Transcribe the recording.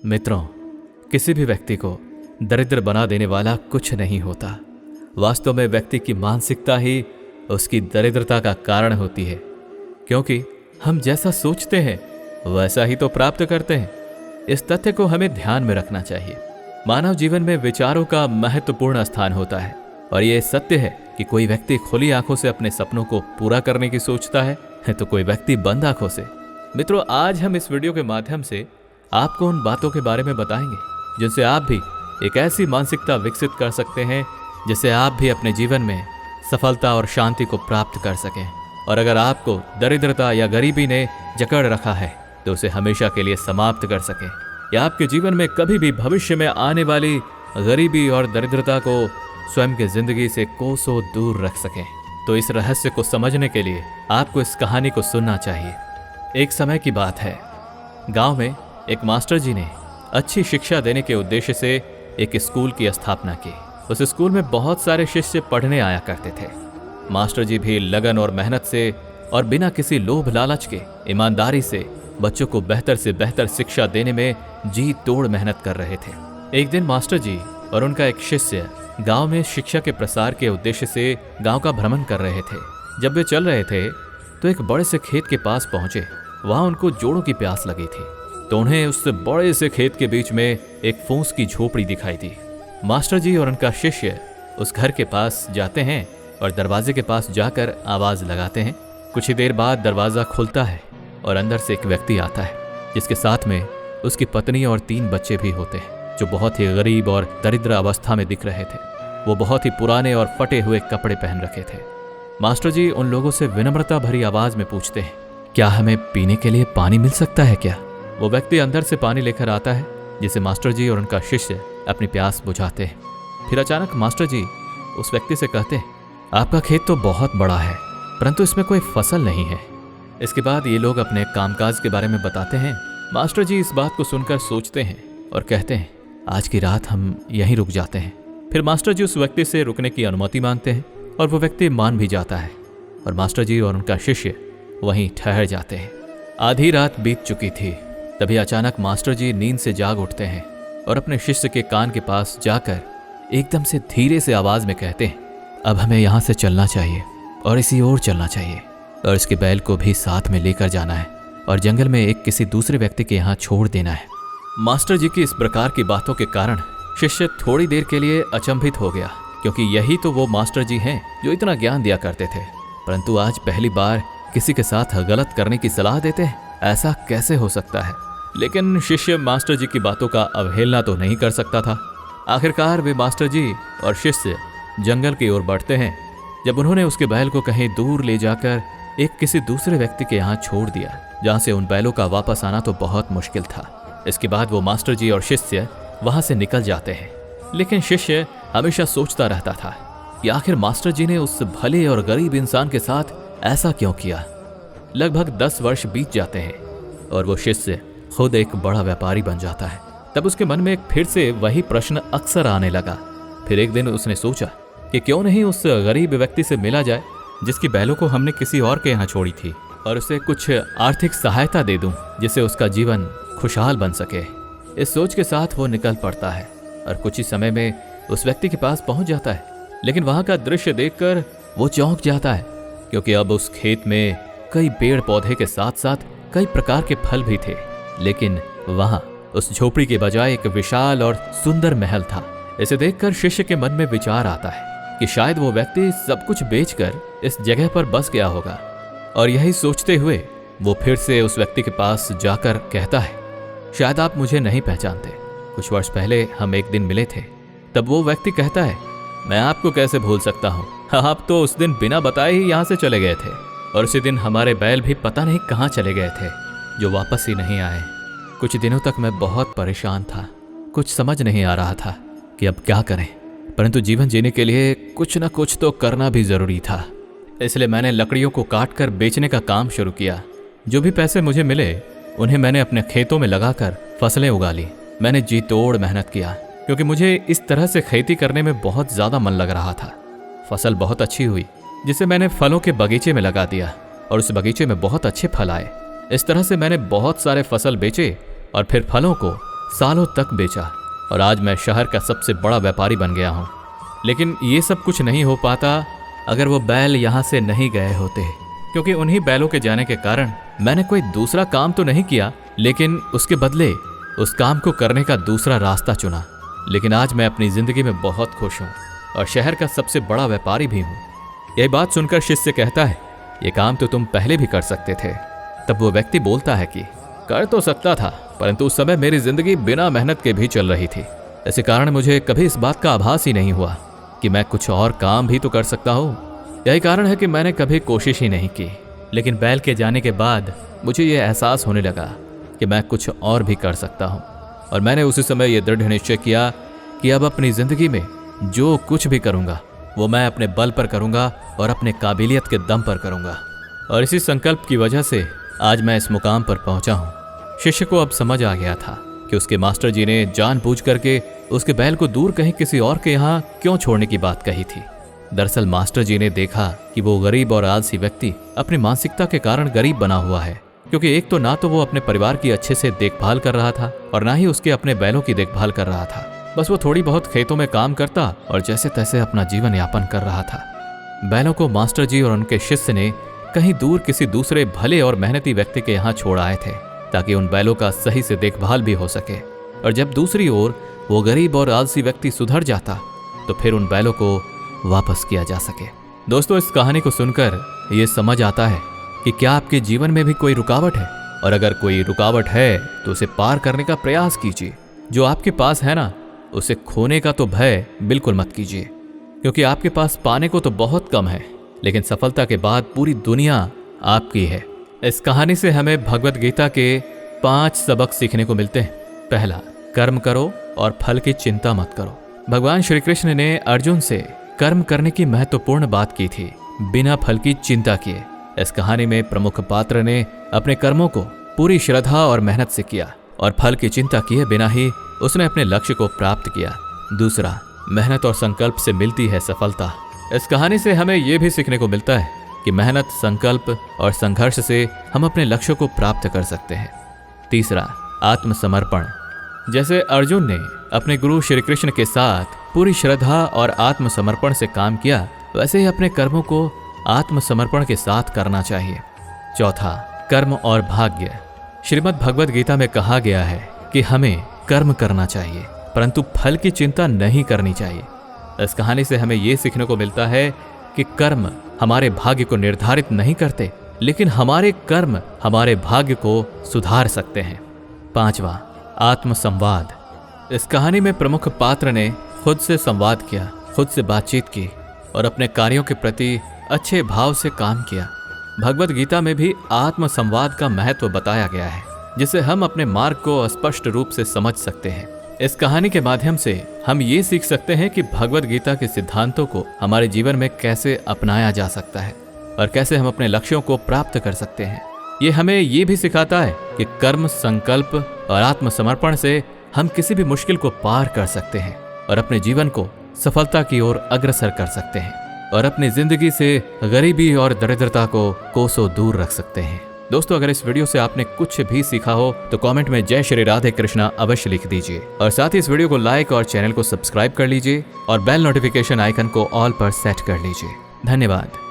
मित्रों, किसी भी व्यक्ति को दरिद्र बना देने वाला कुछ नहीं होता। वास्तव में व्यक्ति की मानसिकता ही उसकी दरिद्रता का कारण होती है, क्योंकि हम जैसा सोचते हैं वैसा ही तो प्राप्त करते हैं। इस तथ्य को हमें ध्यान में रखना चाहिए। मानव जीवन में विचारों का महत्वपूर्ण स्थान होता है और ये सत्य है कि कोई व्यक्ति खुली आंखों से अपने सपनों को पूरा करने की सोचता है तो कोई व्यक्ति बंद आंखों से। मित्रों, आज हम इस वीडियो के माध्यम से आपको उन बातों के बारे में बताएंगे जिनसे आप भी एक ऐसी मानसिकता विकसित कर सकते हैं जिससे आप भी अपने जीवन में सफलता और शांति को प्राप्त कर सकें। और अगर आपको दरिद्रता या गरीबी ने जकड़ रखा है तो उसे हमेशा के लिए समाप्त कर सकें, या आपके जीवन में कभी भी भविष्य में आने वाली गरीबी और दरिद्रता को स्वयं की जिंदगी से कोसों दूर रख सकें। तो इस रहस्य को समझने के लिए आपको इस कहानी को सुनना चाहिए। एक समय की बात है, गांव में एक मास्टर जी ने अच्छी शिक्षा देने के उद्देश्य से एक स्कूल की स्थापना की। उस स्कूल में बहुत सारे शिष्य पढ़ने आया करते थे। मास्टर जी भी लगन और मेहनत से और बिना किसी लोभ लालच के ईमानदारी से बच्चों को बेहतर से बेहतर शिक्षा देने में जी तोड़ मेहनत कर रहे थे। एक दिन मास्टर जी और उनका एक शिष्य गांव में शिक्षा के प्रसार के उद्देश्य से गांव का भ्रमण कर रहे थे। जब वे चल रहे थे तो एक बड़े से खेत के पास पहुंचे। वहां उनको जोड़ों की प्यास लगी थी, तो उन्हें उस बड़े से खेत के बीच में एक फूस की झोपड़ी दिखाई दी। मास्टर जी और उनका शिष्य उस घर के पास जाते हैं और दरवाजे के पास जाकर आवाज लगाते हैं। कुछ ही देर बाद दरवाजा खुलता है और अंदर से एक व्यक्ति आता है जिसके साथ में उसकी पत्नी और 3 बच्चे भी होते हैं, जो बहुत ही गरीब और दरिद्र अवस्था में दिख रहे थे। वो बहुत ही पुराने और फटे हुए कपड़े पहन रखे थे। मास्टर जी उन लोगों से विनम्रता भरी आवाज में पूछते हैं, क्या हमें पीने के लिए पानी मिल सकता है क्या? वो व्यक्ति अंदर से पानी लेकर आता है, जिसे मास्टर जी और उनका शिष्य अपनी प्यास बुझाते हैं। फिर अचानक मास्टर जी उस व्यक्ति से कहते हैं, आपका खेत तो बहुत बड़ा है, परंतु इसमें कोई फसल नहीं है। इसके बाद ये लोग अपने कामकाज के बारे में बताते हैं। मास्टर जी इस बात को सुनकर सोचते हैं और कहते हैं, आज की रात हम यहीं रुक जाते हैं। फिर मास्टर जी उस व्यक्ति से रुकने की अनुमति मांगते हैं और वो व्यक्ति मान भी जाता है और मास्टर जी और उनका शिष्य वहीं ठहर जाते हैं। आधी रात बीत चुकी थी। तभी अचानक मास्टर जी नींद से जाग उठते हैं और अपने शिष्य के कान के पास जाकर एकदम से धीरे से आवाज में कहते हैं, अब हमें यहाँ से चलना चाहिए और इसी ओर चलना चाहिए और इसके बैल को भी साथ में लेकर जाना है और जंगल में एक किसी दूसरे व्यक्ति के यहाँ छोड़ देना है। मास्टर जी की इस प्रकार की बातों के कारण शिष्य थोड़ी देर के लिए अचंभित हो गया, क्योंकि यही तो वो मास्टर जी हैं जो इतना ज्ञान दिया करते थे, परंतु आज पहली बार किसी के साथ गलत करने की सलाह देते हैं। ऐसा कैसे हो सकता है? लेकिन शिष्य मास्टर जी की बातों का अवहेलना तो नहीं कर सकता था। आखिरकार वे मास्टर जी और शिष्य जंगल की ओर बढ़ते हैं। जब उन्होंने उसके बैल को कहीं दूर ले जाकर एक किसी दूसरे व्यक्ति के यहाँ छोड़ दिया, जहाँ से उन बैलों का वापस आना तो बहुत मुश्किल था। इसके बाद वो मास्टर जी और शिष्य वहां से निकल जाते हैं। लेकिन शिष्य हमेशा सोचता रहता था कि आखिर मास्टर जी ने उस भले और गरीब इंसान के साथ ऐसा क्यों किया। लगभग 10 वर्ष बीत जाते हैं और वो शिष्य खुद एक बड़ा व्यापारी बन जाता है। तब उसके मन में फिर से वही प्रश्न अक्सर आने लगा। फिर एक दिन उसने सोचा कि क्यों नहीं उस गरीब व्यक्ति से मिला जाए जिसकी बैलों को हमने किसी और के यहाँ छोड़ी थी, और उसे कुछ आर्थिक सहायता दे दूं जिससे उसका जीवन खुशहाल बन सके। इस सोच के साथ वो निकल पड़ता है और कुछ ही समय में उस व्यक्ति के पास पहुंच जाता है। लेकिन वहां का दृश्य देखकर वो चौंक जाता है, क्योंकि अब उस खेत में कई पेड़ पौधे के साथ साथ कई प्रकार के फल भी थे। लेकिन वहां उस झोपड़ी के बजाय एक विशाल और सुंदर महल था। इसे देखकर शिष्य के मन में विचार आता है कि शायद वो व्यक्ति सब कुछ बेचकर इस जगह पर बस गया होगा। और यही सोचते हुए वो फिर से उस व्यक्ति के पास जाकर कहता है, शायद आप मुझे नहीं पहचानते, कुछ वर्ष पहले हम एक दिन मिले थे। तब वो व्यक्ति कहता है, मैं आपको कैसे भूल सकता हूँ, आप तो उस दिन बिना बताए ही यहाँ से चले गए थे, और उसी दिन हमारे बैल भी पता नहीं कहाँ चले गए थे, जो वापस ही नहीं आए। कुछ दिनों तक मैं बहुत परेशान था, कुछ समझ नहीं आ रहा था कि अब क्या करें, परंतु जीवन जीने के लिए कुछ न कुछ तो करना भी जरूरी था। इसलिए मैंने लकड़ियों को काटकर बेचने का काम शुरू किया। जो भी पैसे मुझे मिले उन्हें मैंने अपने खेतों में लगाकर फसलें उगा ली। मैंने जी तोड़ मेहनत किया, क्योंकि मुझे इस तरह से खेती करने में बहुत ज़्यादा मन लग रहा था। फसल बहुत अच्छी हुई, जिसे मैंने फलों के बगीचे में लगा दिया और उस बगीचे में बहुत अच्छे फल आए। इस तरह से मैंने बहुत सारे फसल बेचे और फिर फलों को सालों तक बेचा और आज मैं शहर का सबसे बड़ा व्यापारी बन गया हूँ। लेकिन ये सब कुछ नहीं हो पाता अगर वो बैल यहाँ से नहीं गए होते, क्योंकि उन्हीं बैलों के जाने के कारण मैंने कोई दूसरा काम तो नहीं किया, लेकिन उसके बदले उस काम को करने का दूसरा रास्ता चुना। लेकिन आज मैं अपनी जिंदगी में बहुत खुश हूँ और शहर का सबसे बड़ा व्यापारी भी हूँ। यह बात सुनकर शिष्य कहता है, ये काम तो तुम पहले भी कर सकते थे। तब वो व्यक्ति बोलता है कि कर तो सकता था, परंतु उस समय मेरी जिंदगी बिना मेहनत के भी चल रही थी। इसी कारण मुझे कभी इस बात का आभास ही नहीं हुआ कि मैं कुछ और काम भी तो कर सकता हूँ। यही कारण है कि मैंने कभी कोशिश ही नहीं की। लेकिन बैल के जाने के बाद मुझे ये एहसास होने लगा कि मैं कुछ और भी कर सकता हूँ, और मैंने उसी समय ये दृढ़ निश्चय किया कि अब अपनी जिंदगी में जो कुछ भी करूँगा वो मैं अपने बल पर करूँगा और अपने काबिलियत के दम पर करूँगा। और इसी संकल्प की वजह से आज मैं इस मुकाम पर पहुँचा हूँ। शिष्य को अब समझ आ गया था कि उसके मास्टर जी ने जानबूझ करके उसके बैल को दूर कहीं किसी और के यहाँ क्यों छोड़ने की बात कही थी। दरअसल मास्टर जी ने देखा कि वो गरीब और आलसी व्यक्ति अपनी मानसिकता के कारण गरीब बना हुआ है, क्योंकि एक तो ना तो वो अपने परिवार की अच्छे से देखभाल कर रहा था और ना ही उसके अपने बैलों की देखभाल कर रहा था। बस वो थोड़ी बहुत खेतों में काम करता और जैसे तैसे अपना जीवन यापन कर रहा था। बैलों को मास्टर जी और उनके शिष्य ने कहीं दूर किसी दूसरे भले और मेहनती व्यक्ति के यहाँ छोड़ आए थे, ताकि उन बैलों का सही से देखभाल भी हो सके। और जब दूसरी ओर वो गरीब और आलसी व्यक्ति सुधर जाता तो फिर उन बैलों को वापस किया जा सके। दोस्तों, इस कहानी को सुनकर ये समझ आता है कि क्या आपके जीवन में भी कोई रुकावट है, और अगर कोई रुकावट है तो उसे पार करने का प्रयास कीजिए। जो आपके पास है ना, उसे खोने का तो भय बिल्कुल मत कीजिए, क्योंकि आपके पास पाने को तो बहुत कम है, लेकिन सफलता के बाद पूरी दुनिया आपकी है। इस कहानी से हमें भगवत गीता के 5 सबक सीखने को मिलते हैं। पहला, कर्म करो और फल की चिंता मत करो। भगवान श्री कृष्ण ने अर्जुन से कर्म करने की महत्वपूर्ण बात की थी, बिना फल की चिंता किए। इस कहानी में प्रमुख पात्र ने अपने कर्मों को पूरी श्रद्धा और मेहनत से किया और फल की चिंता किए बिना ही उसने अपने लक्ष्य को प्राप्त किया। दूसरा, मेहनत और संकल्प से मिलती है सफलता। इस कहानी से हमें यह भी सीखने को मिलता है कि मेहनत, संकल्प और संघर्ष से हम अपने लक्ष्यों को प्राप्त कर सकते हैं। तीसरा, आत्मसमर्पण। जैसे अर्जुन ने अपने गुरु श्री कृष्ण के साथ पूरी श्रद्धा और आत्मसमर्पण से काम किया, वैसे ही अपने कर्मों को आत्मसमर्पण के साथ करना चाहिए। चौथा, कर्म और भाग्य। श्रीमद् भगवद गीता में कहा गया है कि हमें कर्म करना चाहिए, परंतु फल की चिंता नहीं करनी चाहिए। इस कहानी से हमें यह सीखने को मिलता है कि कर्म हमारे भाग्य को निर्धारित नहीं करते, लेकिन हमारे कर्म हमारे भाग्य को सुधार सकते हैं। पांचवा, आत्मसंवाद। इस कहानी में प्रमुख पात्र ने खुद से संवाद किया, खुद से बातचीत की और अपने कार्यों के प्रति अच्छे भाव से काम किया। भगवद गीता में भी आत्मसंवाद का महत्व बताया गया है, जिसे हम अपने मार्ग को स्पष्ट रूप से समझ सकते हैं। इस कहानी के माध्यम से हम ये सीख सकते हैं कि भगवद गीता के सिद्धांतों को हमारे जीवन में कैसे अपनाया जा सकता है और कैसे हम अपने लक्ष्यों को प्राप्त कर सकते हैं। ये हमें ये भी सिखाता है कि कर्म, संकल्प और आत्मसमर्पण से हम किसी भी मुश्किल को पार कर सकते हैं और अपने जीवन को सफलता की ओर अग्रसर कर सकते हैं और अपनी जिंदगी से गरीबी और दरिद्रता को कोसों दूर रख सकते हैं। दोस्तों, अगर इस वीडियो से आपने कुछ भी सीखा हो तो कमेंट में जय श्री राधे कृष्णा अवश्य लिख दीजिए और साथ ही इस वीडियो को लाइक और चैनल को सब्सक्राइब कर लीजिए और बेल नोटिफिकेशन आइकन को ऑल पर सेट कर लीजिए। धन्यवाद।